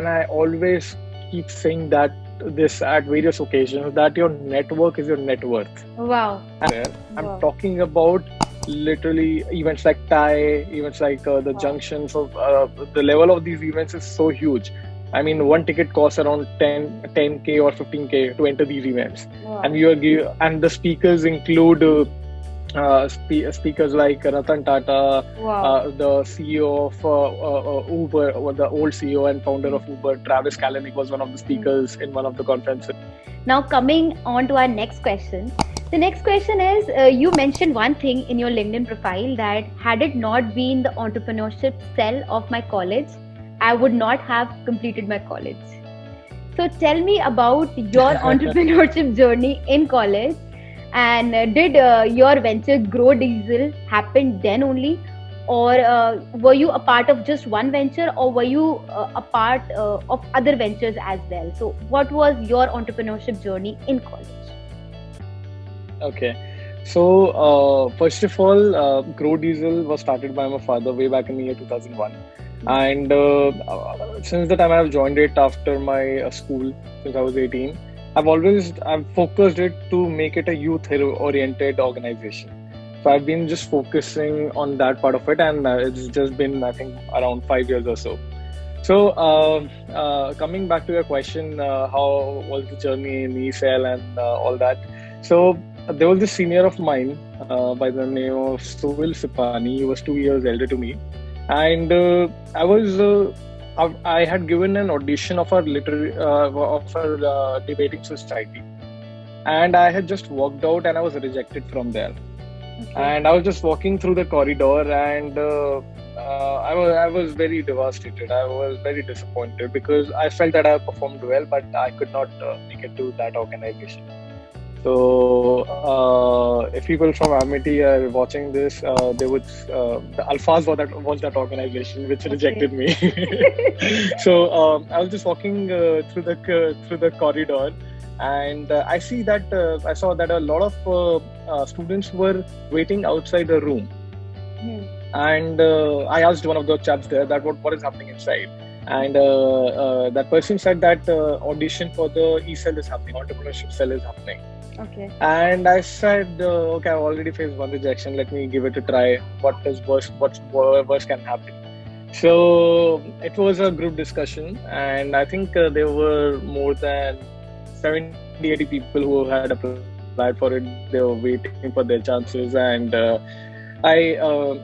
and I always keep saying that this at various occasions, that your network is your net worth. Wow. And I'm Wow. talking about literally events like TIE, events like the Wow. junctions of the level of these events is so huge. I mean, one ticket costs around 10k or 15k to enter these events, Wow. and and the speakers include speakers like Ratan Tata, Wow. the CEO of Uber, or the old CEO and founder of Uber, Travis Kalanick, was one of the speakers in one of the conferences. Now, coming on to our next question. The next question is, you mentioned one thing in your LinkedIn profile that had it not been the entrepreneurship cell of my college, I would not have completed my college. So tell me about your entrepreneurship journey in college, and did your venture Growdiesel happen then only, or were you a part of just one venture, or were you a part of other ventures as well? So what was your entrepreneurship journey in college? Okay. So, first of all, Growdiesel was started by my father way back in the year 2001. And since the time I've joined it after my school, since I was 18, I've focused it to make it a youth-oriented organization. So I've been just focusing on that part of it, and it's just been, I think, around 5 years or so. So, coming back to your question, how was the journey in ESL and all that? So, there was this senior of mine by the name of Shrey Saxena. He was 2 years elder to me, and I had given an audition of our debating society, and I had just walked out, and I was rejected from there. Okay. And I was just walking through the corridor, and I was very devastated. I was very disappointed because I felt that I performed well, but I could not make it to that organization. So, if people from Amity are watching this, they would the Alphas was that organization which rejected me. So I was just walking through the corridor, and I saw that a lot of students were waiting outside the room. And I asked one of the chaps there that what is happening inside, and that person said that audition for the E-cell is happening, entrepreneurship cell is happening. Okay. And I said, okay, I've already faced one rejection. Let me give it a try. What worse can happen? So it was a group discussion, and I think there were more than 70, 80 people who had applied for it. They were waiting for their chances, and I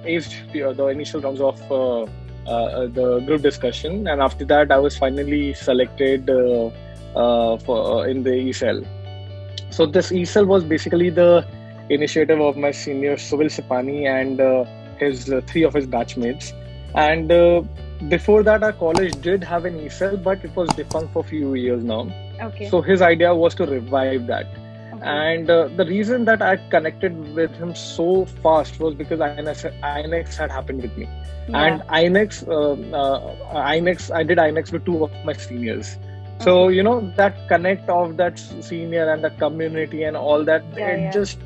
aced the initial rounds of the group discussion, and after that, I was finally selected in the E-cell. So this E-cell was basically the initiative of my senior Shrey Saxena and his three of his batchmates. And before that, our college did have an E-cell, but it was defunct for a few years now. Okay. So his idea was to revive that. Okay. And the reason that I connected with him so fast was because INEX had happened with me. Yeah. And INEX, I did INEX with two of my seniors. So, you know, that connect of that senior and the community and all that, just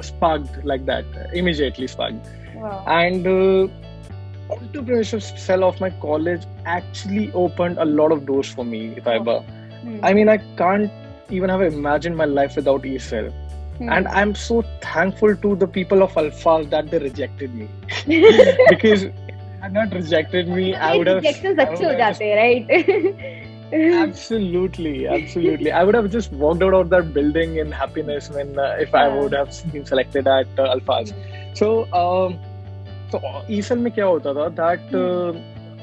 sparked like that, immediately sparked. Wow. And entrepreneurship cell of my college actually opened a lot of doors for me, Taiba. I mean, I can't even have imagined my life without E-cell. And I'm so thankful to the people of Alphas that they rejected me. Because had not rejected me, I would have. Right? Absolutely. I would have just walked out of that building in happiness if I would have been selected at Alphas. So E-cell में क्या होता था that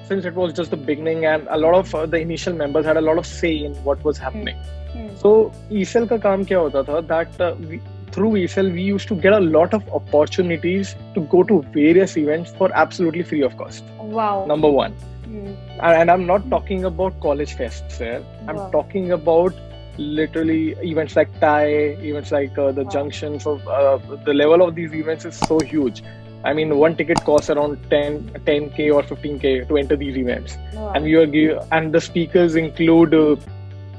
since it was just the beginning and a lot of the initial members had a lot of say in what was happening. So E-cell का काम क्या होता था that through E-cell, we used to get a lot of opportunities to go to various events for absolutely free of cost. Wow. Number one. And I'm not talking about college fests here. I'm talking about literally events like TIE, events like the junctions. So the level of these events is so huge. I mean, one ticket costs around 10k or 15k to enter these events. And and the speakers include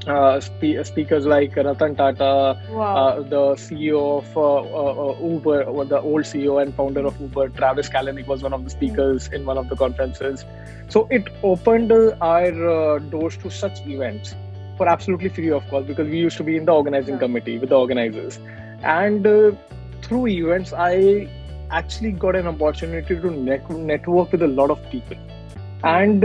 speakers like Ratan Tata, Wow. the CEO of Uber, or the old CEO and founder of Uber, Travis Kalanick was one of the Mm. speakers in one of the conferences. So it opened our doors to such events for absolutely free, of course, because we used to be in the organizing Sure. committee with the organizers. And through events, I actually got an opportunity to network with a lot of people. Mm. And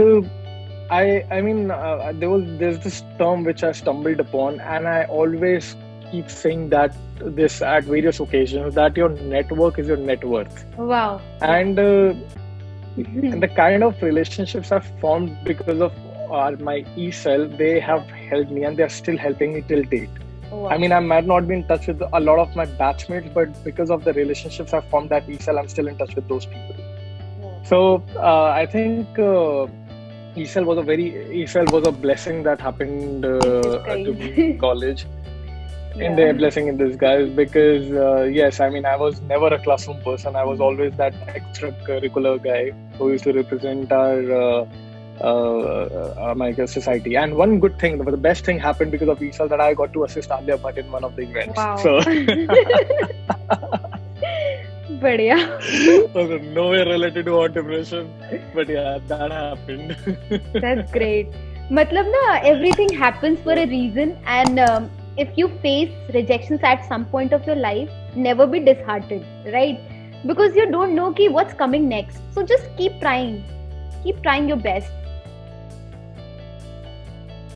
there's this term which I stumbled upon, and I always keep saying that this at various occasions, that your network is your net worth. Wow. Yeah. And and the kind of relationships I've formed because of my e-cell, they have helped me and they're still helping me till date. I Wow. mean, I might not be in touch with a lot of my batchmates, but because of the relationships I've formed at e-cell, I'm still in touch with those people. Wow. So I think ESL was a blessing that happened In to disguise. me in college. And a Yeah. blessing in disguise, because yes, I mean, I was never a classroom person. I was always that extracurricular guy who used to represent my society. And one good thing, the best thing happened because of ESL, that I got to assist Alia Bhatt in one of the events. Wow. So बढ़िया. nowhere related to entrepreneurship, but yeah, that happened. That's great. मतलब ना, everything happens for a reason, and if you face rejections at some point of your life, never be disheartened, right? Because you don't know ki what's coming next. So just keep trying your best.